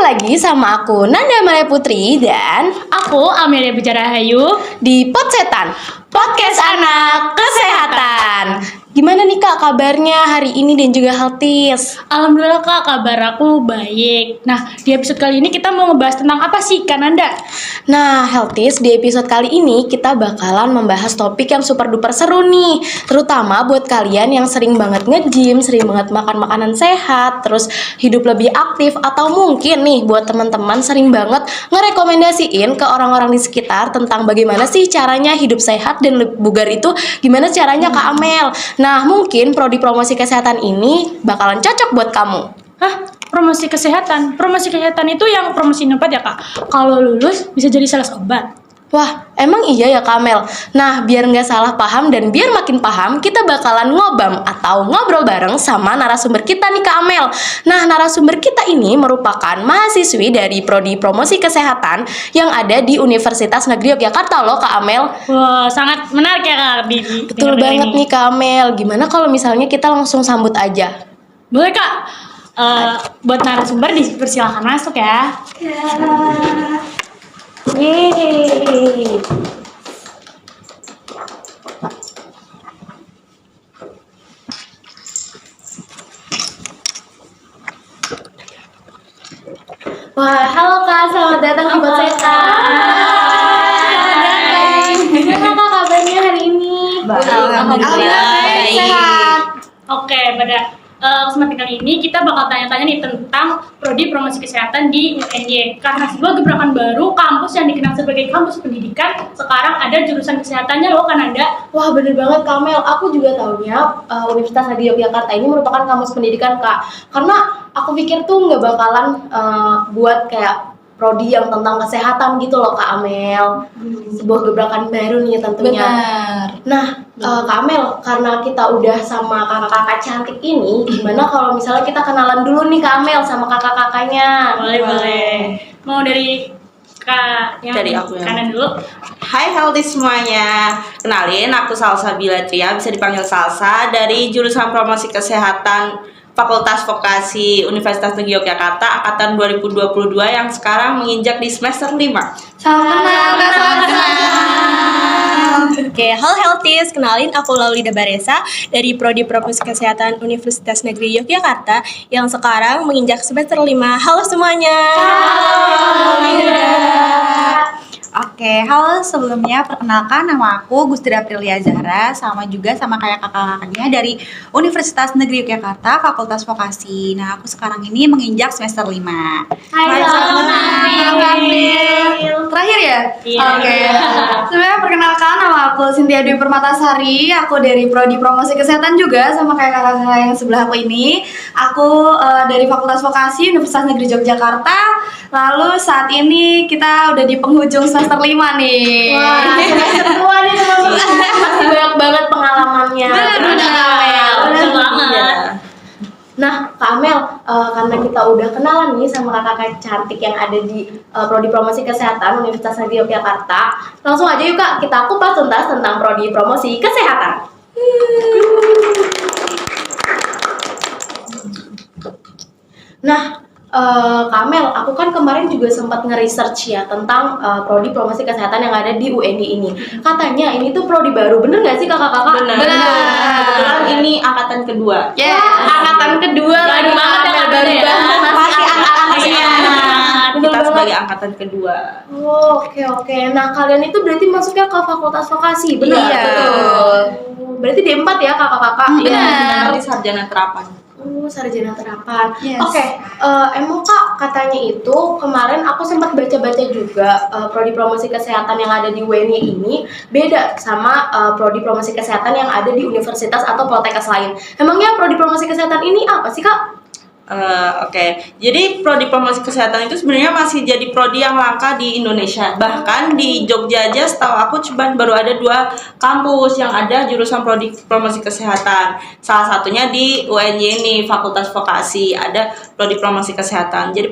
lagi sama aku Nanda Maya Putri dan Aku Amelia Bicara Hayu di Pot Setan, Podcast Anak Kesehatan. Gimana nih Kak kabarnya hari ini dan juga Healthies? Alhamdulillah Kak, kabar aku baik. Nah, di episode kali ini kita mau ngebahas tentang apa sih Kak Nanda? Nah, Healthies, di episode kali ini kita bakalan membahas topik yang super duper seru nih. Terutama buat kalian yang sering banget nge-gym, sering banget makan makanan sehat, terus hidup lebih aktif, atau mungkin nih buat teman-teman sering banget ngerekomendasiin ke orang-orang di sekitar tentang bagaimana sih caranya hidup sehat dan bugar itu gimana caranya Kak Amel. Nah, mungkin prodi promosi kesehatan ini bakalan cocok buat kamu. Hah? Promosi kesehatan? Promosi kesehatan itu yang promosi obat ya Kak? Kalau lulus bisa jadi sales obat? Wah, emang iya ya Kamel? Nah, biar nggak salah paham dan biar makin paham, kita bakalan ngobam atau ngobrol bareng sama narasumber kita nih Kak Amel. Nah, narasumber kita ini merupakan mahasiswi dari Prodi Promosi Kesehatan yang ada di Universitas Negeri Yogyakarta loh Kak Amel. Wah, sangat menarik ya Kak. Betul banget nih Kak Amel. Gimana kalau misalnya kita langsung sambut aja? Boleh Kak? Buat narasumber dipersilakan masuk ya. Yeay. Wah, halo Kak, selamat datang di Pot Setan. Gimana Kak kabarnya hari ini? Alhamdulillah. Sehat. Oke, pada kesempatan kali ini kita bakal tanya-tanya nih tentang prodi promosi kesehatan di UNY. Karena sebuah gebrakan baru, kampus yang dikenal sebagai kampus pendidikan sekarang ada jurusan kesehatannya loh kan Anda. Wah, bener banget Kamel. Aku juga taunya Universitas Negeri Yogyakarta ini merupakan kampus pendidikan Kak. Karena aku pikir tuh nggak bakalan buat kayak prodi yang tentang kesehatan gitu loh Kak Amel. Sebuah gebrakan baru nih tentunya. Benar. Nah, Kak Amel, karena kita udah sama kakak-kakak cantik ini, gimana kalau misalnya kita kenalan dulu nih Kak Amel sama kakak-kakaknya? Boleh. Mau dari Kak yang Dari aku ya. kanan dulu. Hai healthy semuanya. Kenalin, aku Salsa Bilatria, bisa dipanggil Salsa, dari jurusan Promosi Kesehatan Fakultas Vokasi Universitas Negeri Yogyakarta angkatan 2022 yang sekarang menginjak di semester 5. Salam kenal Kak Salsa. Oke, halo Healthies, kenalin aku Laulida Baresa dari Prodi Promosi Kesehatan Universitas Negeri Yogyakarta yang sekarang menginjak semester 5. Halo semuanya. Oke, halo, sebelumnya perkenalkan nama aku Gusti Aprilia Zahra, sama juga sama kayak kakak-kakaknya dari Universitas Negeri Yogyakarta, Fakultas Vokasi. Nah, aku sekarang ini menginjak semester 5. Hai Terakhir ya? Iya. Oke. Sebenarnya perkenalkan nama aku Cynthia Dwi Permatasari, aku dari Prodi Promosi Kesehatan juga sama kayak kakak-kakak yang sebelah aku ini. Aku dari Fakultas Vokasi Universitas Negeri Yogyakarta. Lalu saat ini kita udah di penghujung semester 5 nih. Wah, semester tua nih teman-teman. Masih banyak banget pengalamannya. Bener. Betul banget. Iya. Nah, Kak Amel, karena kita udah kenalan nih sama kakak-kakak cantik yang ada di Prodi Promosi Kesehatan Universitas Negeri Yogyakarta, langsung aja yuk Kak, kita kupas tuntas tentang Prodi Promosi Kesehatan. Nah, Kak Amel, aku kan kemarin juga sempat nge-research ya tentang Prodi Promosi Kesehatan yang ada di UNY ini. Katanya ini tuh prodi baru, bener nggak sih kakak-kakak? Benar. Kebetulan ini angkatan kedua. Wah, angkatan kedua lagi banget ya, Amel, Kak, baru ya. banget masih anak-anaknya. Bener Kita banget. sebagai angkatan kedua. Oh, oke. Nah, kalian itu berarti masuknya ke Fakultas Vokasi, benar? Iya. Betul. Berarti D4 ya kakak-kakak? Iya, nanti sarjana terapan. Oh, sarjana terapan. Yes. Oke, emang Kak katanya itu kemarin aku sempat baca-baca juga prodi promosi kesehatan yang ada di UNY ini beda sama prodi promosi kesehatan yang ada di universitas atau poltekkes lain. Emangnya prodi promosi kesehatan ini apa sih Kak? Oke. Jadi prodi promosi kesehatan itu sebenarnya masih jadi prodi yang langka di Indonesia. Bahkan di Jogja aja setahu aku cuma baru ada 2 kampus yang ada jurusan prodi promosi kesehatan. Salah satunya di UNY ini, Fakultas Vokasi, ada prodi promosi kesehatan. Jadi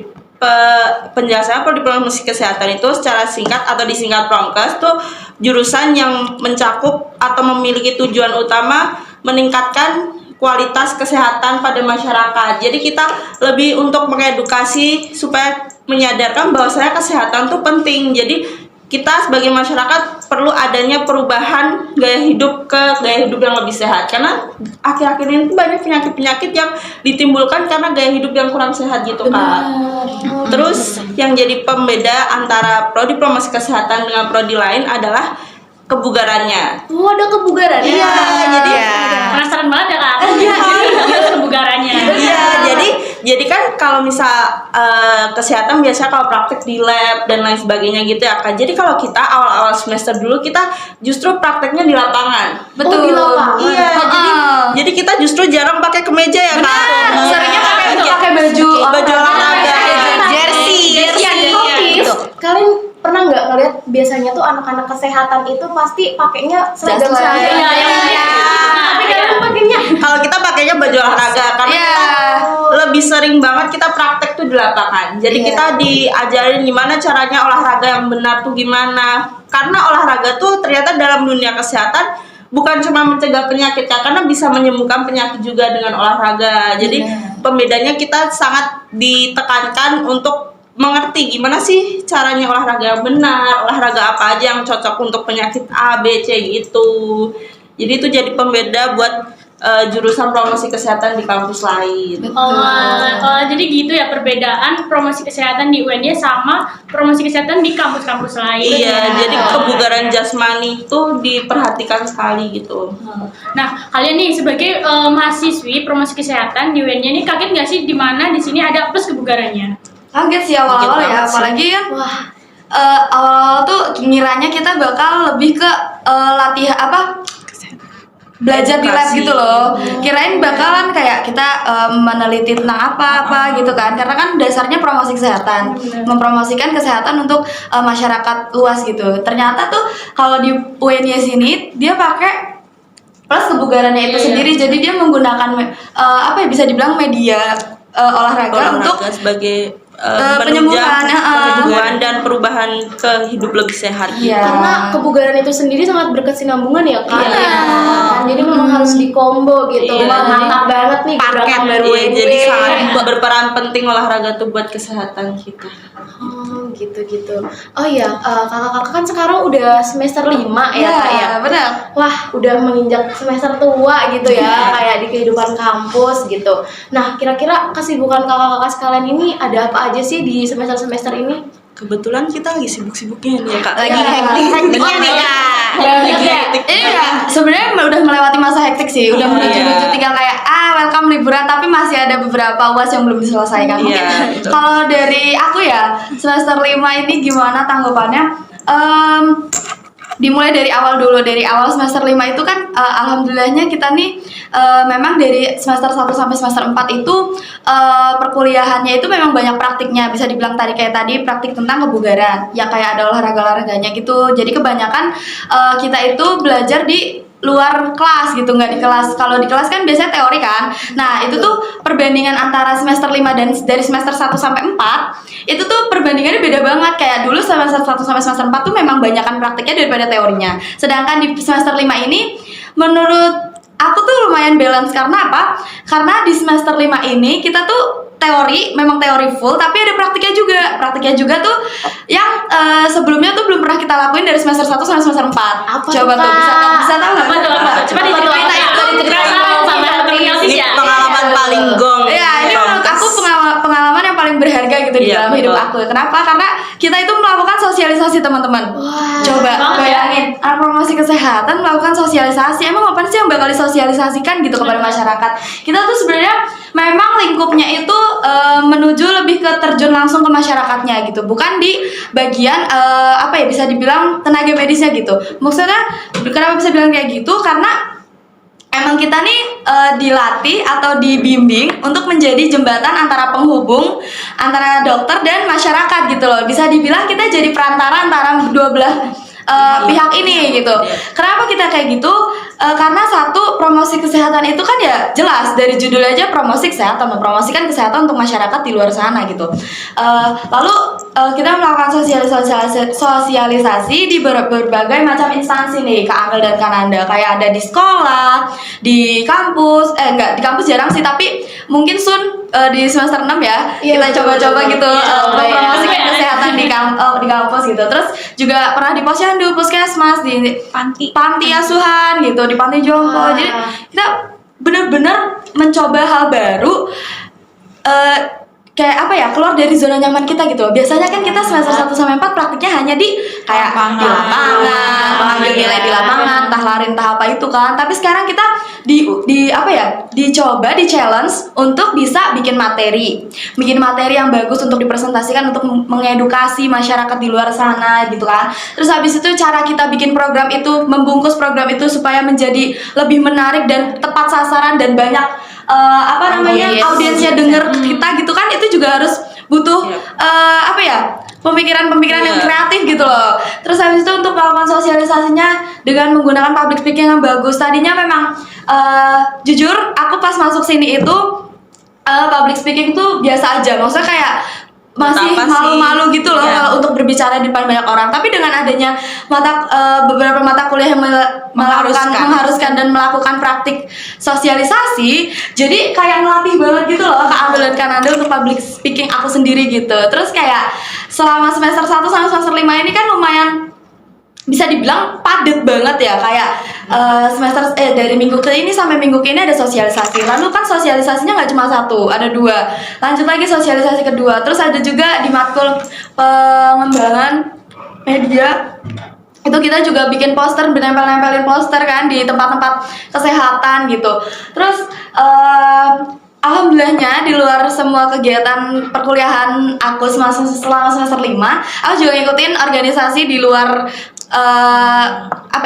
penjelasan prodi promosi kesehatan itu secara singkat atau disingkat Promkes tuh jurusan yang mencakup atau memiliki tujuan utama meningkatkan kualitas kesehatan pada masyarakat. Jadi kita lebih untuk mengedukasi supaya menyadarkan bahwasanya kesehatan tuh penting. Jadi kita sebagai masyarakat perlu adanya perubahan gaya hidup ke gaya hidup yang lebih sehat, karena akhir-akhir ini tuh banyak penyakit-penyakit yang ditimbulkan karena gaya hidup yang kurang sehat gitu Kak. Terus yang jadi pembeda antara prodi promosi kesehatan dengan prodi lain adalah kebugarannya. Oh, ada kebugarannya. Iya, jadi Penasaran banget ya kak? Kebugarannya. iya, jadi kan kalau misal kesehatan biasanya kalau praktek di lab dan lain sebagainya gitu ya Kak. Jadi kalau kita awal-awal semester dulu kita justru prakteknya di lapangan. Betul. Oh, di lapangan. Iya, jadi kita justru jarang pakai kemeja ya Kak. Seringnya pakai baju olahraga. Jersey yang Jersey. Kalian pernah nggak ngeliat biasanya tuh anak-anak kesehatan itu pasti pakainya seragam Jas seragam. Iya, yang Tapi kalian pakainya Kalau kita pakainya baju olahraga karena Iya. kita lebih sering banget kita praktek tuh di lapangan. Jadi Iya. kita diajarin gimana caranya olahraga yang benar tuh gimana. Karena olahraga tuh ternyata dalam dunia kesehatan bukan cuma mencegah penyakit ya, karena bisa menyembuhkan penyakit juga dengan olahraga. Jadi pembedanya kita sangat ditekankan untuk mengerti gimana sih caranya olahraga yang benar, olahraga apa aja yang cocok untuk penyakit A, B, C gitu. Jadi itu jadi pembeda buat jurusan promosi kesehatan di kampus lain. Jadi gitu ya perbedaan promosi kesehatan di UNY sama promosi kesehatan di kampus-kampus lain. Iya, jadi kebugaran jasmani itu diperhatikan sekali gitu. Nah, kalian nih sebagai mahasiswi promosi kesehatan di UNY ini kaget nggak sih di mana di sini ada plus kebugarannya? Kaget sih awal-awal Kaget ya, banget sih. apalagi kan Wah, awal-awal tuh ngiranya kita bakal lebih ke latihan belajar di lab Edukasi. gitu loh. Kirain bakalan kayak kita meneliti tentang apa-apa gitu kan. Karena kan dasarnya promosi kesehatan, mempromosikan kesehatan untuk masyarakat luas gitu. Ternyata tuh kalau di UNY sini dia pakai plus kebugarannya itu Iya. sendiri. Jadi dia menggunakan bisa dibilang media olahraga untuk sebagai penyembuhan, penyembuhan dan perubahan ke hidup lebih sehat. Iya. karena kebugaran itu sendiri sangat berkesinambungan ya Kak. Iya. Jadi memang harus dikombo gitu. Iya. Wah, mantap banget nih gerakan baru Iya, ini. jadi sangat berperan penting olahraga tuh buat kesehatan kita. Oh, gitu-gitu. Oh iya, kakak-kakak kan sekarang udah semester 5 ya Kak ya. benar. Wah, udah menginjak semester tua gitu ya, kayak di kehidupan kampus gitu. Nah, kira-kira kesibukan kakak-kakak sekalian ini ada apa aja sih di semester-semester ini? Kebetulan kita lagi sibuk-sibuknya nih ya Kak. Lagi hektik-hektiknya nih Kak. Iya, sebenarnya udah melewati masa hektik sih, udah menuju tinggal kayak welcome liburan, tapi masih ada beberapa UAS yang belum diselesaikan. Mungkin Iya, betul. kalau dari aku ya semester 5 ini gimana tanggapannya? Dimulai dari awal dulu, dari awal semester 5 itu kan alhamdulillahnya kita nih memang dari semester 1 sampai semester 4 itu perkuliahannya itu memang banyak praktiknya, bisa dibilang kayak tadi praktik tentang kebugaran ya, kayak ada olahraga-olahraganya gitu. Jadi kebanyakan kita itu belajar di luar kelas gitu, nggak di kelas. Kalau di kelas kan biasanya teori kan. Nah, itu tuh perbandingan antara semester 5 dan dari semester 1 sampai 4 itu tuh perbandingannya beda banget. Kayak dulu semester 1 sampai semester 4 tuh memang banyakan praktiknya daripada teorinya. Sedangkan di semester 5 ini menurut aku tuh lumayan balance. Karena apa? Karena di semester 5 ini kita tuh teori, memang teori full, tapi ada praktiknya juga. Praktiknya juga tuh yang sebelumnya tuh belum pernah kita lakuin dari semester 1 sampai semester 4. Apa Coba tuh, tuh bisa Kak? bisa tahu nggak? Apa tuh? Coba diceritain. Ini pengalaman paling gong. Ya, ini menurut aku pengalaman yang paling berharga gitu di Iya, dalam hidup betul. aku. Kenapa? Karena kita itu melakukan sosialisasi, teman-teman. Coba banget ya. bayangin, anak promosi kesehatan melakukan sosialisasi. Emang apa sih yang bakal disosialisasikan gitu kepada masyarakat? Kita tuh sebenarnya memang lingkupnya itu menuju lebih ke terjun langsung ke masyarakatnya gitu, bukan di bagian bisa dibilang tenaga medisnya gitu. Maksudnya kenapa bisa bilang kayak gitu? Karena emang kita nih dilatih atau dibimbing untuk menjadi jembatan antara penghubung antara dokter dan masyarakat gitu loh. Bisa dibilang kita jadi perantara antara dua belah pihak ini gitu. Kenapa kita kayak gitu? karena satu, promosi kesehatan itu kan ya jelas dari judul aja, promosi kesehatan, mempromosikan kesehatan untuk masyarakat di luar sana gitu. Lalu kita melakukan sosialisasi di berbagai macam instansi nih, Kak Angel dan Kananda, kayak ada di sekolah, di kampus, enggak di kampus jarang sih, tapi mungkin soon di semester 6 ya, Iya, kita coba-coba betul. gitu Iya, mempromosikan iya. kesehatan di kampus gitu. Terus juga pernah di posyandu, puskesmas, di panti asuhan gitu, di panti jompo. Wah. Jadi kita benar-benar mencoba hal baru, kayak apa ya, keluar dari zona nyaman kita gitu. Biasanya kan kita semester 1 sampai 4 praktiknya hanya di kayak di lapangan, mengambil nilai di lapangan, entah lari entah apa itu kan. Tapi sekarang kita di apa ya, dicoba, di challenge untuk bisa bikin materi yang bagus untuk dipresentasikan, untuk mengedukasi masyarakat di luar sana gitu kan. Terus habis itu cara kita bikin program itu, membungkus program itu supaya menjadi lebih menarik dan tepat sasaran dan banyak audiensnya denger kita gitu kan, itu juga harus butuh pemikiran-pemikiran yang kreatif gitu loh. Terus habis itu untuk melakukan sosialisasinya dengan menggunakan public speaking yang bagus. Tadinya memang jujur aku pas masuk sini itu public speaking tuh biasa aja, maksudnya kayak masih Apa sih? malu-malu gitu loh Iya. kalau untuk berbicara di depan banyak orang. Tapi dengan adanya beberapa mata kuliah yang mengharuskan dan melakukan praktik sosialisasi, jadi kayak ngelatih banget gitu loh Kak Abel dan Kananda untuk public speaking aku sendiri gitu. Terus kayak selama semester 1 sampai semester 5 ini kan lumayan bisa dibilang padat banget ya, kayak dari minggu ke ini sampai minggu ke ini ada sosialisasi. Lalu kan sosialisasinya nggak cuma satu, ada 2. Lanjut lagi sosialisasi kedua. Terus ada juga di matkul pengembangan media, itu kita juga bikin poster, nempelin poster kan di tempat-tempat kesehatan gitu. Terus alhamdulillahnya di luar semua kegiatan perkuliahan aku selama semester 5, aku juga ngikutin organisasi di luar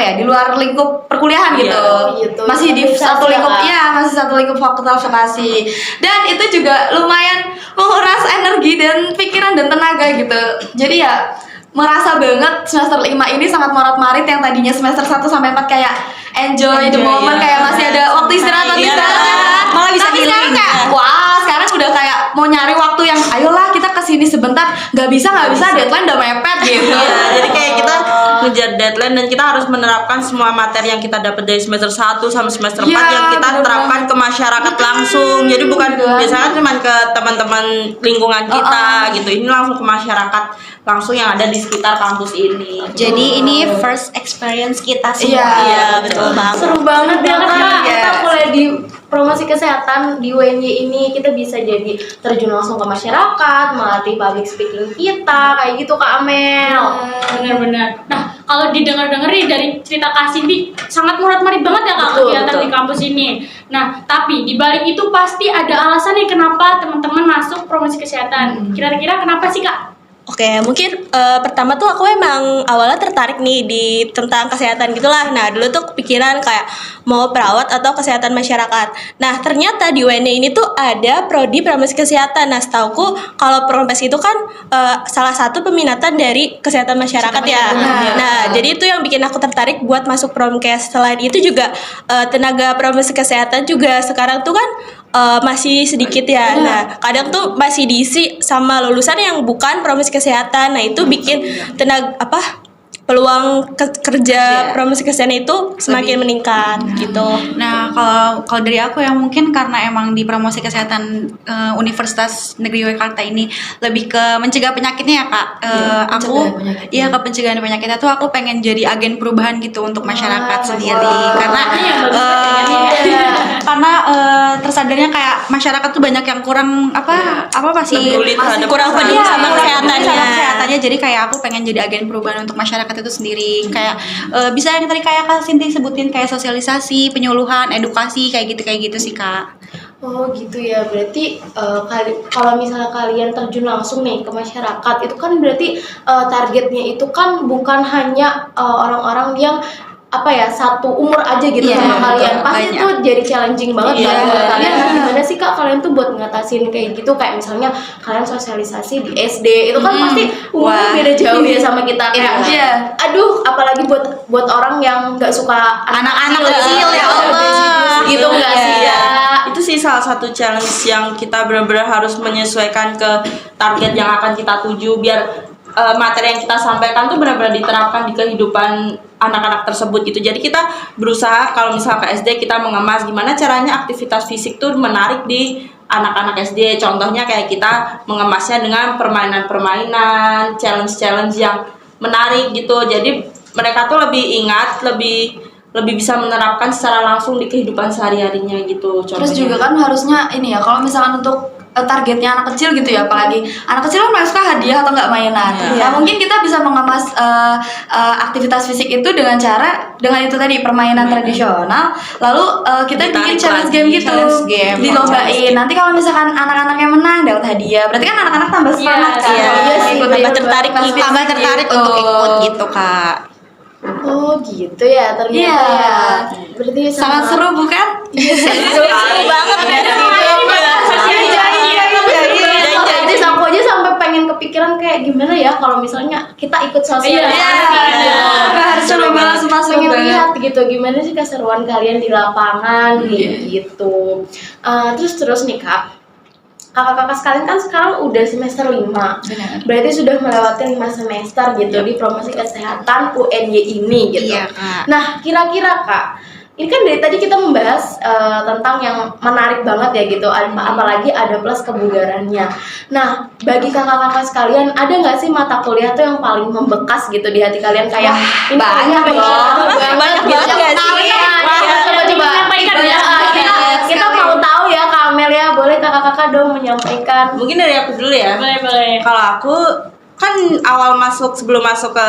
di luar lingkup perkuliahan Iya, gitu. gitu. Masih di Organisasi satu ya, lingkup, Kak? ya masih satu lingkup fakultas vokasi. Dan itu juga lumayan menguras energi dan pikiran dan tenaga gitu. Jadi ya merasa banget semester 5 ini sangat morat-marit, yang tadinya semester 1 sampai 4 kayak enjoy the moment, ya. kayak masih ada waktu istirahat Iya, kan. malah bisa Tapi sekarang healing, kayak ya. wah, sekarang udah kayak mau nyari waktu yang ayolah kita kesini sebentar, nggak bisa deadline udah mepet gitu. Iya, jadi kayak kita ngejar deadline dan kita harus menerapkan semua materi yang kita dapat dari semester 1 sampai semester 4 Iya, yang kita bener terapkan ke masyarakat langsung. Jadi bukan Bener. biasanya cuma ke teman-teman lingkungan kita gitu. Ini langsung ke masyarakat langsung yang ada di sekitar kampus ini. Jadi ini first experience kita semua. Iya, betul banget. Seru banget ya Banget, Kak. Kak. Kita mulai di promosi kesehatan di UNY ini, kita bisa jadi terjun langsung ke masyarakat, melatih public speaking kita, kayak gitu Kak Amel. Benar-benar. Nah, kalau didengar-dengar nih dari cerita Kak Cindy, sangat murat-marit banget ya Kak Betul, kegiatan betul. di kampus ini. Nah, tapi di balik itu pasti ada alasan nih kenapa teman-teman masuk promosi kesehatan. Kira-kira kenapa sih Kak? Oke, mungkin pertama tuh aku emang awalnya tertarik nih di tentang kesehatan gitulah. Nah, dulu tuh kepikiran kayak mau perawat atau kesehatan masyarakat. Nah, ternyata di UNY ini tuh ada prodi promosi kesehatan. Nah, setauku kalau promosi itu kan salah satu peminatan dari kesehatan masyarakat ya. Nah, jadi itu yang bikin aku tertarik buat masuk promkes. Selain itu juga tenaga promosi kesehatan juga sekarang tuh kan masih sedikit ya. Nah, kadang tuh masih diisi sama lulusan yang bukan promosi kesehatan. Nah, itu bikin peluang kerja promosi kesehatan itu semakin meningkat gitu. Nah, kalau dari aku ya mungkin karena emang di promosi kesehatan Universitas Negeri Yogyakarta ini lebih ke mencegah penyakitnya ya Kak. Ke pencegahan penyakitnya tuh aku pengen jadi agen perubahan gitu untuk masyarakat sendiri. Karena tersadarnya kayak masyarakat tuh banyak yang kurang masih Peduli terhadap kurang peduli sama kesehatannya. Jadi kayak aku pengen jadi agen perubahan untuk masyarakat itu sendiri. Kayak bisa yang tadi kayak Kak Sinti sebutin, kayak sosialisasi, penyuluhan, edukasi kayak gitu sih Kak. Oh gitu ya, berarti kalau misalnya kalian terjun langsung nih ke masyarakat, itu kan berarti targetnya itu kan bukan hanya orang-orang yang apa ya, satu umur aja gitu Iya, sama kalian. Pasti banyak. itu jadi challenging banget Iya. buat kalian. Nah, gimana sih Kak kalian tuh buat ngatasin kayak gitu, kayak misalnya kalian sosialisasi di SD itu kan pasti umurnya Wah. beda jauh ya sama kita, kayak Iya. aduh apalagi buat orang yang nggak suka Anak-anak kecil, ya Allah. gitu nggak sih Iya. ya. Itu sih salah satu challenge yang kita benar-benar harus menyesuaikan ke target yang akan kita tuju biar materi yang kita sampaikan tuh benar-benar diterapkan di kehidupan anak-anak tersebut gitu. Jadi kita berusaha kalau misalnya ke SD kita mengemas gimana caranya aktivitas fisik tuh menarik di anak-anak SD. Contohnya kayak kita mengemasnya dengan permainan-permainan, challenge-challenge yang menarik gitu. Jadi mereka tuh lebih ingat, lebih bisa menerapkan secara langsung di kehidupan sehari-harinya gitu. Terus juga kan harusnya ini ya, kalau misalkan untuk targetnya anak kecil gitu ya, apalagi anak kecil kan paling suka hadiah atau enggak mainan. Iya. Nah, mungkin kita bisa mengemas aktivitas fisik itu dengan itu tadi permainan tradisional, lalu kita Ditarik bikin challenge lagi, game gitu, challenge game. dilombain. Nanti kalau misalkan anak-anaknya menang dapat hadiah, berarti kan anak-anak tambah semangat kan. Iya, Kalau sih, ikut tambah tertarik aktivitas fisik Tambah tertarik gitu. untuk ikut gitu, Kak. Oh gitu ya ternyata Iya. ya. Berarti Sangat seru bukan? seru banget Jadi aku aja sampai pengen kepikiran kayak gimana ya kalau misalnya kita ikut sosialisasi gitu. Harus coba langsung Pengen banget. lihat gitu gimana sih keseruan kalian di lapangan gitu. Terus nih Kak, kakak-kakak sekalian kan sekarang udah semester 5. Berarti sudah melewati 5 semester gitu di promosi kesehatan UNY ini gitu. Iya, Kak. Nah, kira-kira Kak, ini kan dari tadi kita membahas tentang yang menarik banget ya gitu, apalagi ada plus kebugarannya. Nah, bagi kakak-kakak sekalian, ada nggak sih mata kuliah tuh yang paling membekas gitu di hati kalian kayak ini banyak kayaknya loh. banyak Banyak nggak sih? Coba Menyampaikan ya. kita mau tahu ya Kak Amelia, boleh kakak-kakak dong menyampaikan. Mungkin dari aku dulu ya. Boleh. Kalau aku kan awal sebelum masuk ke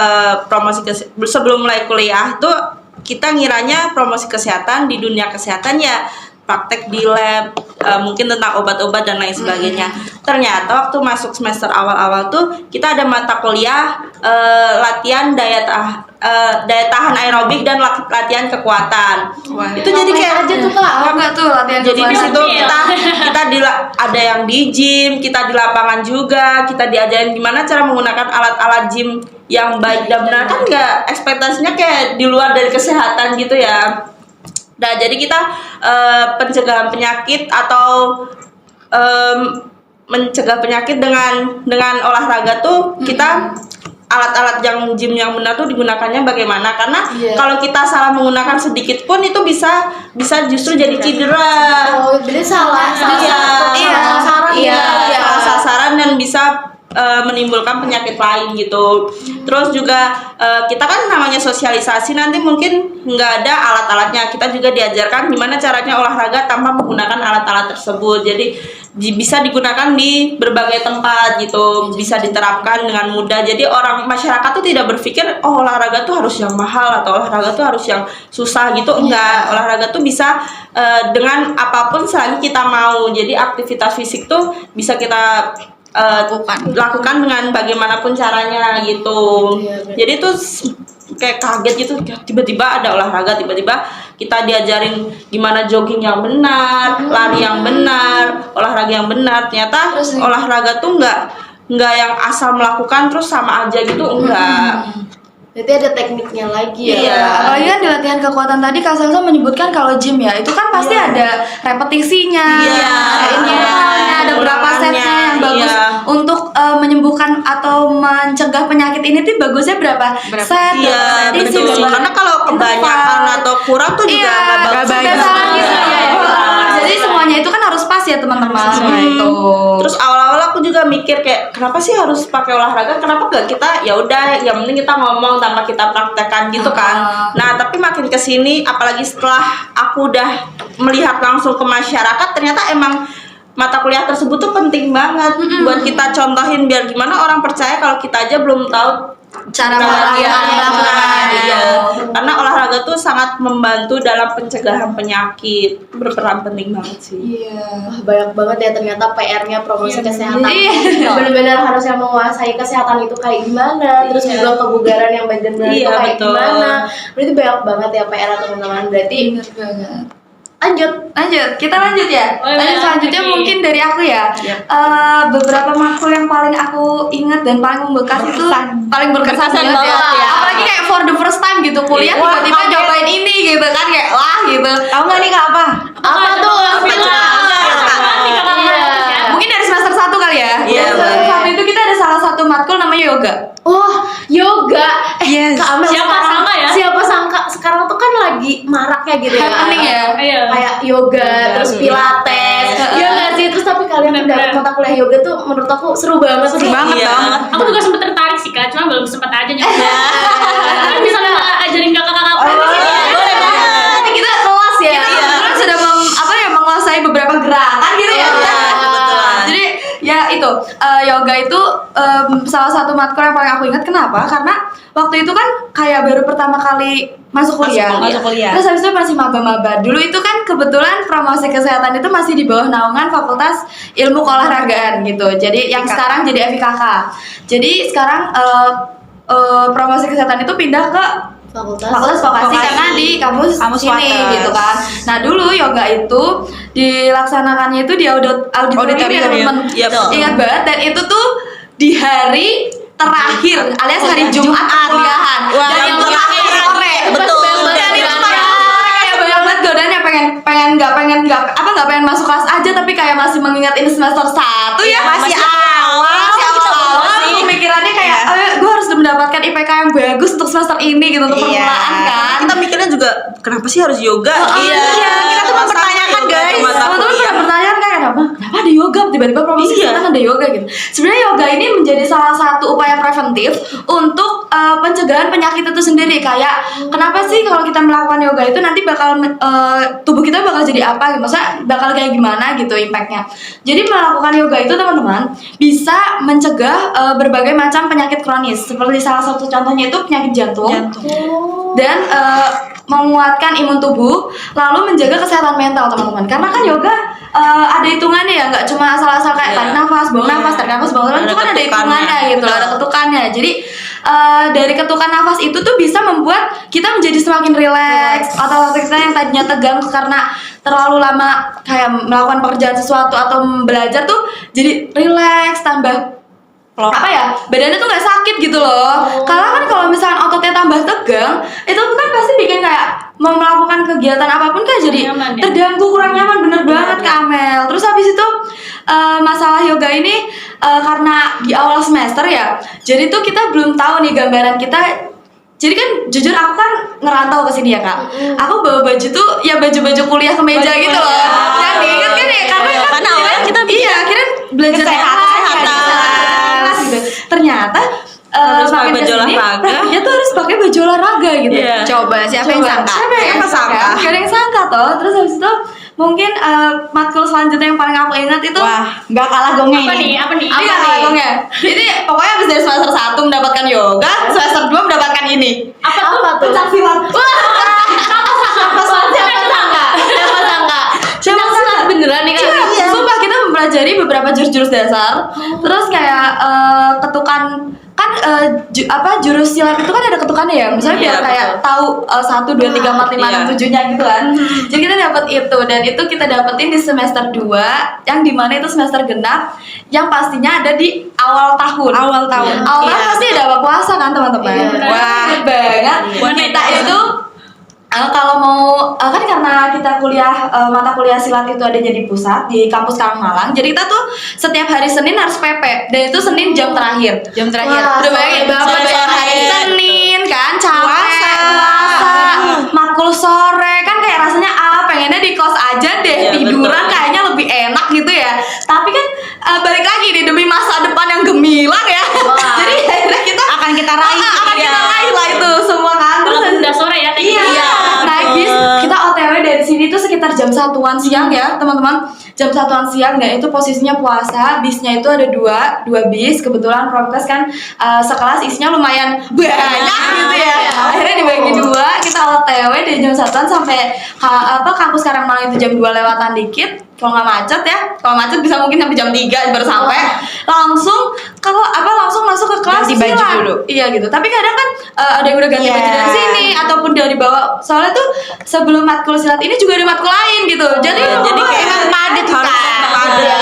sebelum mulai kuliah tuh kita ngiranya promosi kesehatan di dunia kesehatan ya praktek di lab, mungkin tentang obat-obat dan lain sebagainya. Ternyata waktu masuk semester awal-awal tuh kita ada mata kuliah latihan daya tahan aerobik dan latihan kekuatan. Wah. Itu jadi kayak aja tuh Kak. Oh enggak tuh latihan jadi di kekuatan. situ kita ada yang di gym, kita di lapangan juga, kita diajarin gimana cara menggunakan alat-alat gym yang baik dan benar. Kan nggak ekspektasinya kayak di luar dari kesehatan gitu ya. Nah jadi kita pencegahan penyakit atau mencegah penyakit dengan olahraga tuh kita alat-alat yang gym yang benar tuh digunakannya bagaimana, karena kalau kita salah menggunakan sedikit pun itu bisa justru jadi cedera. Oh, jadi salah sasaran Iya, ya. salah sasaran dan bisa menimbulkan penyakit lain gitu. Terus juga kita kan namanya sosialisasi, nanti mungkin nggak ada alat-alatnya. Kita juga diajarkan gimana caranya olahraga tanpa menggunakan alat-alat tersebut. Jadi bisa digunakan di berbagai tempat gitu, bisa diterapkan dengan mudah. Jadi orang masyarakat tuh tidak berpikir oh olahraga tuh harus yang mahal atau olahraga tuh harus yang susah gitu. Enggak, olahraga tuh bisa dengan apapun selagi kita mau. Jadi aktivitas fisik tuh bisa kita lakukan dengan bagaimanapun caranya gitu. Jadi tuh kayak kaget gitu, tiba-tiba ada olahraga, tiba-tiba kita diajarin gimana jogging yang benar, lari yang benar, olahraga yang benar. Ternyata olahraga tuh nggak yang asal melakukan terus sama aja gitu, enggak. Berarti ada tekniknya lagi ya. Iya. Apalagi kan di latihan kekuatan tadi Kak Salsa menyebutkan kalau gym ya itu kan pasti ada repetisinya, Iya. ada intervalnya, ada berapa setnya yang bagus Iya. untuk menyembuhkan atau mencegah penyakit ini tuh bagusnya berapa set? Iya, berapa betul. setting, Karena kalau kebanyakan atau kurang tuh juga nggak bagus. sudah salah gitu. Jadi semuanya itu kan harus pas ya teman-teman. Itu. Terus awal-awal aku juga mikir kayak kenapa sih harus pakai olahraga? Kenapa gak kita ya udah yang penting kita ngomong tanpa kita praktekkan gitu kan? Nah tapi makin kesini, apalagi setelah aku udah melihat langsung ke masyarakat, ternyata emang mata kuliah tersebut tuh penting banget buat kita contohin biar gimana orang percaya kalau kita aja belum tahu cara melakukan. gitu. Iya. Karena olahraga tuh sangat membantu dalam pencegahan penyakit, berperan penting banget sih. Iya. Wah, banyak banget ya ternyata PR-nya promosi Iya, kesehatan. iya. Benar-benar harus yang menguasai kesehatan itu kayak gimana, terus Iya. juga kebugaran yang benar-benar itu Iya, kayak betul. gimana. Berarti banyak banget ya PR teman-teman. Berarti Bener banget. lanjut. Kita lanjut ya. Boleh, Lanjut selanjutnya oke. mungkin dari aku ya. Beberapa matkul yang paling aku ingat dan paling membekas itu paling berkesan Berkesan banget banget ya. Apalagi kayak for the first time gitu kuliah Wah, tiba-tiba kaget. nyobain ini gitu kan kayak wah gitu. Tahu nggak nih Kak apa? Apa tuh? Iya. Mungkin dari semester 1 kali ya. Iya, Dari semester boleh. 1 itu kita ada salah satu matkul namanya yoga. Wah, yoga. Yes. Kak Amel, Siapa sekarang, sangka ya? Siapa sangka sekarang tuh kan lagi maraknya gitu ya. Happening ya. Iya. Kayak yoga, terus pilates. Iya nggak sih? Terus tapi kalian Bener-bener. dapat mata kuliah yoga tuh menurut aku seru banget sih. Iya. Aku juga sempat tertarik sih Kak, cuma belum sempat aja nyoba. Kan bisa ajarin kakak-kakak aku di sini ya. Boleh banget. Nanti kita kelas ya. Kita kebetulan sudah menguasai beberapa gerakan gitu ya. Iya. Jadi ya itu yoga itu salah satu matkul yang paling aku ingat. Kenapa? Karena waktu itu kan kayak baru pertama kali masuk kuliah. Masuk kuliah. Terus habis itu masih maba-maba. Dulu itu kan kebetulan promosi kesehatan itu masih di bawah naungan Fakultas Ilmu Keolahragaan gitu. Jadi yang sekarang jadi FIKK. Jadi sekarang promosi kesehatan itu pindah ke Fakultas Vokasi karena di kampus Kampus ini Wates. gitu kan. Nah dulu yoga itu dilaksanakannya itu di auditorium ya teman-teman. Iya, betul. Ingat banget dan itu tuh di hari terakhir alias hari Jumat kuliahan. Wah, Dan yang Jumat terakhir sore. Betul. Dan itu kayak banyak banget godaannya pengen nggak pengen masuk kelas aja tapi kayak masih mengingat ini semester 1 ya. Masih awal, Pemikirannya kayak gue harus mendapatkan IPK yang bagus untuk semester ini gitu untuk permulaan kan. Kita mikirnya juga kenapa sih harus yoga? Iya, kita tuh mempertanyakan guys. Teman-teman pernah bertanya kayak kenapa ada yoga tiba-tiba promosi Iya. kesehatan ada yoga gitu. Sebenarnya yoga ini menjadi salah satu upaya preventif untuk pencegahan penyakit itu sendiri. Kayak kenapa sih kalau kita melakukan yoga itu nanti bakal tubuh kita bakal jadi apa gitu. Maksudnya bakal kayak gimana gitu impactnya. Jadi melakukan yoga itu teman-teman bisa mencegah berbagai macam penyakit kronis. Seperti salah satu contohnya itu penyakit jantung. Dan menguatkan imun tubuh, lalu menjaga kesehatan mental teman-teman. Karena kan yoga ada hitungannya ya, nggak cuma asal-asal kayak tarik nafas, buang nafas, tarik nafas, buang nafas. Itu kan ada hitungannya gitu, ada ketukannya. Jadi dari ketukan nafas itu tuh bisa membuat kita menjadi semakin rileks. Atau kita yang tadinya tegang karena terlalu lama kayak melakukan pekerjaan sesuatu atau belajar tuh jadi rileks, tambah apa ya badannya tuh nggak sakit gitu loh. Karena kan kalau misalkan ototnya tambah tegang itu kan pasti bikin kayak mau melakukan kegiatan apapun kayak jadi Nyaman, ya? terganggu, kurang nyaman. Bener banget Kak Amel. Terus habis itu masalah yoga ini karena di awal semester ya, jadi tuh kita belum tahu nih gambaran kita. Jadi kan jujur aku kan ngerantau ke sini ya Kak. Aku bawa baju tuh ya baju-baju kuliah kemeja gitu loh. Yang diingat kan ya karena awalnya kita iya akhirnya belajar kesehatan. Ternyata Harus pakai makin baju kesini, olahraga. praktiknya tuh harus pakai baju olahraga gitu. Iya. Coba siapa yang sangka? Siapa yang sangka? Gak ada yang sangka toh. Terus habis itu mungkin matkul selanjutnya yang paling aku ingat itu Nggak kalah gongnya Apa ini. nih? Apa nih? Iya ngomongnya. Jadi pokoknya habis dari semester 1 mendapatkan yoga, semester 2 mendapatkan ini. Apa tuh? Pencak silat. Siapa sangka? Siapa sangka beneran nih Kak? Iya. Sumpah kita mempelajari beberapa jurus-jurus dasar. Terus kayak ketukan kan jurus silat itu kan ada ketukannya ya. Misalnya Iya, biar kayak tahu 1 2 3 4 5 6 7-nya gitu kan. Jadi kita dapat itu dan itu kita dapetin di semester 2 yang dimana itu semester genap yang pastinya ada di awal tahun. Awal tahun. Awal tahun Iya. pasti ada awal puasa kan teman-teman. Iya. Wah, banget. Iya. Kita itu kalau mau kan karena kita kuliah mata kuliah silat itu ada jadi pusat di kampus Karangmalang. Jadi kita tuh setiap hari Senin harus PP dan itu Senin jam terakhir. Jam terakhir. Wah, Udah bayangin sore banget. hari Senin kan capek Puasa. matkul sore kan kayak rasanya pengennya di kos aja deh Iya, tiduran betul. kayaknya lebih enak gitu ya. Tapi kan balik lagi nih demi masa depan yang gemilang ya. Wah. Jadi akhirnya kita Akan kita raih. akan kita raih lah itu semua kan. Terus Walaupun udah sore ya, iya, naik bis kita OTW dari sini tuh sekitar jam 1-an siang ya teman-teman. jam 1-an siang dan itu posisinya puasa. Bisnya itu ada dua bis. Kebetulan Promkes kan sekelas isinya lumayan banyak gitu ya. Akhirnya dibagi dua, kita OTW dari jam 1-an sampai kampus Karangmalang itu jam 2 lewatan dikit. Kalau nggak macet ya, kalau macet bisa mungkin sampai jam 3 baru sampai. Langsung masuk ke kelas Ganti baju silat. dulu. Iya gitu. Tapi kadang kan ada yang udah ganti baju dari sini ataupun dari bawah. Soalnya tuh sebelum matkul silat ini juga ada matkul lain gitu. Jadi kayak padat harus padat Iya.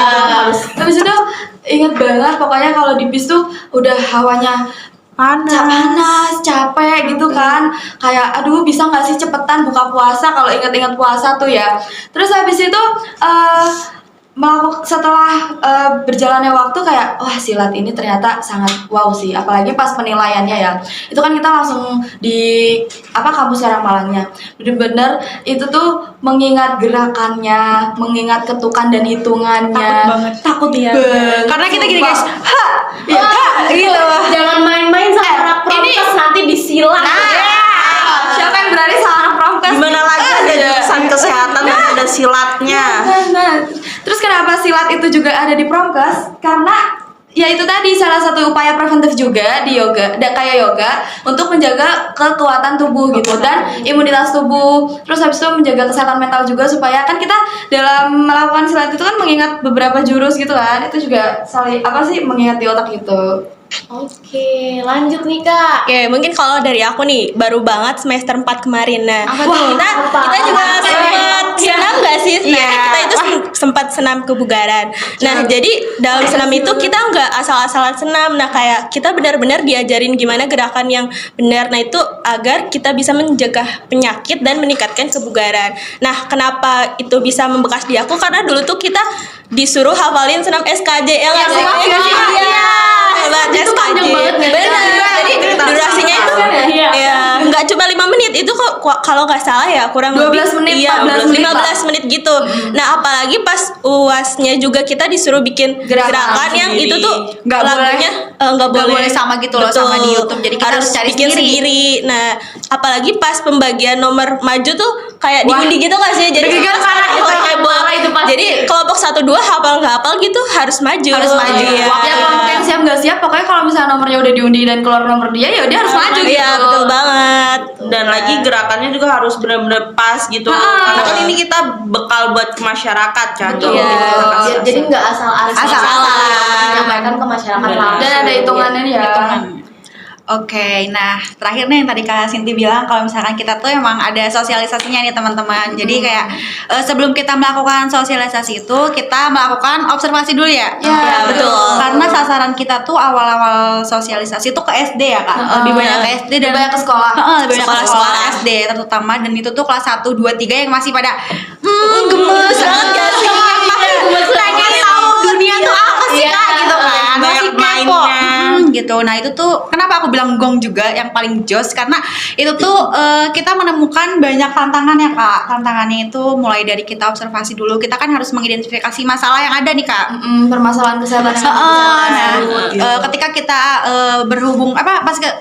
gitu. Habis itu inget banget pokoknya kalau di bis tuh udah hawanya panas, capek gitu kan. Kayak aduh bisa nggak sih cepetan buka puasa kalau inget-inget puasa tuh ya. Terus habis itu setelah berjalannya waktu kayak wah silat ini ternyata sangat wow sih, apalagi pas penilaiannya ya. Itu kan kita langsung di kampus Karangmalangnya. Bener-bener itu tuh mengingat gerakannya, mengingat ketukan dan hitungannya. Takut banget. Karena kita gini guys, gitu. Jangan main-main sama anak promkes nanti disilang. Siapa yang berani sama anak promkes? Gimana lagi ada jurusan kesehatan dan ada silatnya. Nah, terus kenapa silat itu juga ada di promkes? Karena ya itu tadi salah satu upaya preventif juga di yoga, kayak yoga untuk menjaga kekuatan tubuh gitu dan imunitas tubuh. Terus habis itu menjaga kesehatan mental juga supaya kan kita dalam melakukan silat itu kan mengingat beberapa jurus gitu kan. Itu juga mengingat di otak gitu. Oke, lanjut nih Kak. Oke, mungkin kalau dari aku nih baru banget semester 4 kemarin. Nah, kita juga sempat senam nggak sih? Nah, kita itu sempat senam kebugaran. Nah, jadi dalam senam itu kita nggak asal-asalan senam. Nah, kayak kita benar-benar diajarin gimana gerakan yang benar. Nah, itu agar kita bisa mencegah penyakit dan meningkatkan kebugaran. Nah, kenapa itu bisa membekas di aku? Karena dulu tuh kita disuruh hafalin senam SKJ yang Itu panjang banget nih. Benar. Jadi durasinya itu ya nggak cuma 5 menit, itu kok kalau nggak salah ya kurang 12 menit, 14 menit, 15 menit gitu. Nah, apalagi pas UASnya juga kita disuruh bikin gerakan yang itu tuh Nggak lagunya nggak boleh sama gitu loh, sama di YouTube. Jadi kita harus cari bikin sendiri. Nah, apalagi pas pembagian nomor maju tuh kayak diundi gitu nggak sih? Jadi jadi kelompok 1-2 hafal nggak hafal gitu harus maju. Iya. Ya kelompok yang siap nggak siap, pokoknya kalau misalnya nomornya udah diundi dan keluar nomor dia, ya dia harus maju gitu. Iya, betul banget. Dan lagi gerakannya juga harus benar-benar pas gitu. Karena kan ini kita bekal buat ke masyarakat kan. Betul. Jadi nggak asal-asalan menyampaikan ke masyarakat langsung. Dan ada hitungannya ya. Oke, nah terakhir nih yang tadi Kak Sinti bilang kalau misalkan kita tuh emang ada sosialisasinya nih teman-teman. Jadi kayak sebelum kita melakukan sosialisasi itu kita melakukan observasi dulu ya. Ya, betul. Karena sasaran kita tuh awal-awal sosialisasi itu ke SD ya Kak. Lebih banyak ke SD dan lebih banyak ke sekolah. Lebih banyak ke sekolah SD terutama, dan itu tuh kelas 1, 2, 3 yang masih pada gemes banget gak sih? Pengen tahu dunia tuh apa sih Kak gitu kan. Masih kepo gitu. Nah, itu tuh kenapa aku bilang gong juga yang paling jos, karena itu tuh kita menemukan banyak tantangan ya Kak. Tantangannya itu mulai dari kita observasi dulu. Kita kan harus mengidentifikasi masalah yang ada nih Kak. Permasalahan kesehatan yang Ketika kita berhubung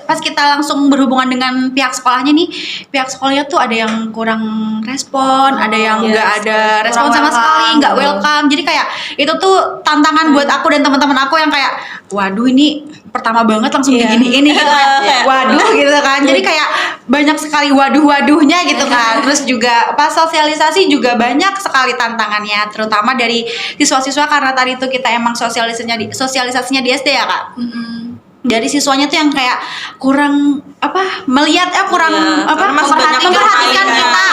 pas kita langsung berhubungan dengan pihak sekolahnya nih, pihak sekolahnya tuh ada yang kurang respon, ada yang nggak ada respon sama sekali, nggak welcome. Jadi kayak itu tuh tantangan buat aku dan teman-teman aku yang kayak waduh ini pertama banget langsung begini gitu kan. Waduh gitu kan. Jadi kayak banyak sekali waduh-waduhnya gitu kan. Terus juga pas sosialisasi juga banyak sekali tantangannya, terutama dari siswa-siswa karena tadi itu kita emang sosialisasinya di SD ya Kak. Dari siswanya tuh yang kayak kurang melihat memperhatikan kita.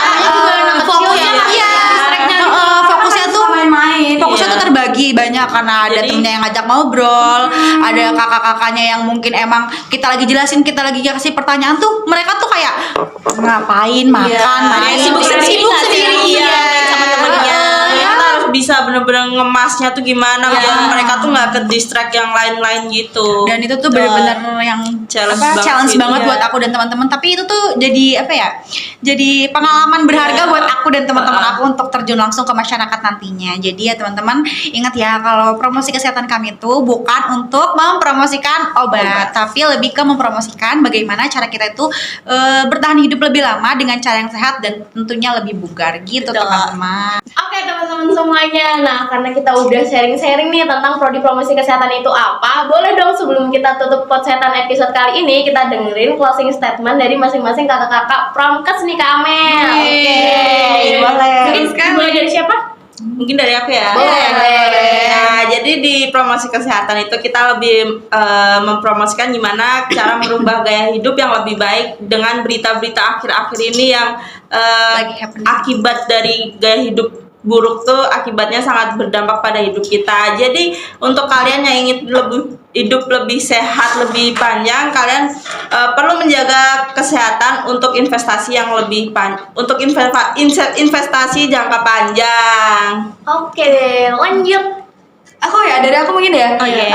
Fokusnya tuh main-main. Fokusnya tuh terbagi banyak karena ada temennya yang ngajak ngobrol, ada kakak-kakaknya yang mungkin emang kita lagi jelasin, kita lagi kasih pertanyaan tuh mereka tuh kayak ngapain makan, main sibuk sendiri sama temennya. Kita harus bisa benar-benar ngemasnya tuh gimana biar mereka tuh nggak ke distract yang lain-lain gitu. Dan itu tuh benar-benar yang challenge banget buat aku dan teman-teman. Tapi itu tuh jadi jadi pengalaman berharga buat aku dan teman-teman aku untuk terjun langsung ke masyarakat nantinya. Jadi ya teman-teman ingat ya kalau promosi kesehatan kami itu bukan untuk mempromosikan obat, tapi lebih ke mempromosikan bagaimana cara kita itu bertahan hidup lebih lama dengan cara yang sehat dan tentunya lebih bugar gitu teman-teman. Oke teman-teman semuanya. Nah, karena kita udah sharing-sharing nih tentang prodi promosi kesehatan itu apa, boleh dong sebelum kita tutup Podsetan episode kali ini, kita dengerin closing statement dari masing-masing kakak-kakak Promkes nih Kak Amel. Oke. Boleh. Mungkin mulai dari siapa? Mungkin dari aku ya. Boleh. Nah, jadi di promosi kesehatan itu kita lebih mempromosikan gimana cara merubah gaya hidup yang lebih baik dengan berita-berita akhir-akhir ini yang Lagi happening. akibat dari gaya hidup buruk tuh akibatnya sangat berdampak pada hidup kita. Jadi untuk kalian yang ingin hidup lebih sehat, lebih panjang, kalian perlu menjaga kesehatan untuk investasi yang lebih untuk investasi jangka panjang. Oke, lanjut. Aku ya, dari aku mungkin ya. Oh, iya.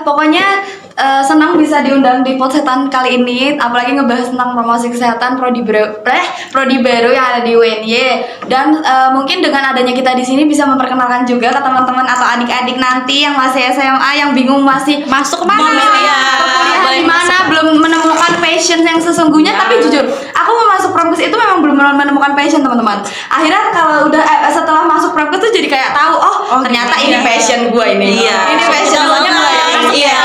Pokoknya senang bisa diundang di Podsetan kali ini, apalagi ngebahas tentang promosi kesehatan prodi baru yang ada di UNY. Dan mungkin dengan adanya kita di sini bisa memperkenalkan juga ke teman-teman atau adik-adik nanti yang masih SMA yang bingung masih Masuk kemana? kuliah di mana, belum menemukan passion yang sesungguhnya. Tapi jujur, aku mau masuk Promkes itu memang belum menemukan passion, teman-teman. Akhirnya kalau udah setelah masuk Promkes tuh jadi kayak tahu, ternyata ini passion gue ini. Iya. Ini passion gue. Iya.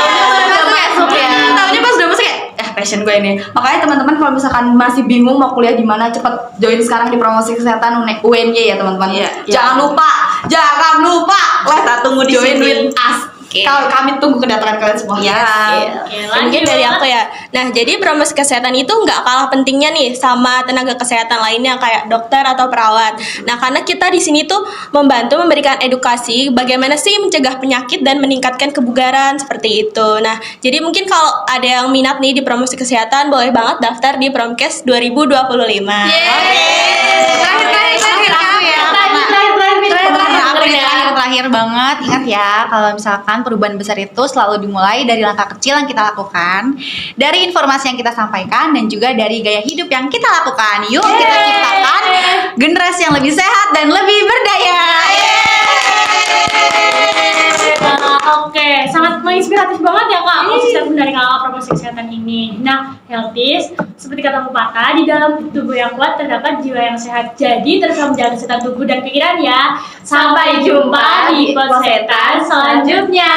Tahunya pas udah masuk kayak passion gue ini. Makanya teman-teman kalau misalkan masih bingung mau kuliah di mana, cepet join sekarang di promosi kesehatan UNY ya teman-teman. Iya. Jangan lupa. Kita tunggu di join sini. with us. Kalau kami tunggu kedatangan kalian semua. Iya. Oke, Mungkin dari aku ya. Nah, jadi promosi kesehatan itu nggak kalah pentingnya nih sama tenaga kesehatan lainnya kayak dokter atau perawat. Nah, karena kita di sini tuh membantu memberikan edukasi bagaimana sih mencegah penyakit dan meningkatkan kebugaran seperti itu. Nah, jadi mungkin kalau ada yang minat nih di promosi kesehatan, boleh banget daftar di Promkes 2025. Terakhir banget, ingat ya kalau misalkan perubahan besar itu selalu dimulai dari langkah kecil yang kita lakukan, dari informasi yang kita sampaikan, dan juga dari gaya hidup yang kita lakukan. Yuk kita ciptakan generasi yang lebih sehat dan lebih berdaya. Oke, sangat menginspiratif banget ya Kak closing statement dari Kakak promosi kesehatan ini. Nah, healthies, seperti kata pepatah, di dalam tubuh yang kuat terdapat jiwa yang sehat. Jadi terus menjaga kesehatan tubuh dan pikiran ya. Sampai jumpa di Podsetan selanjutnya.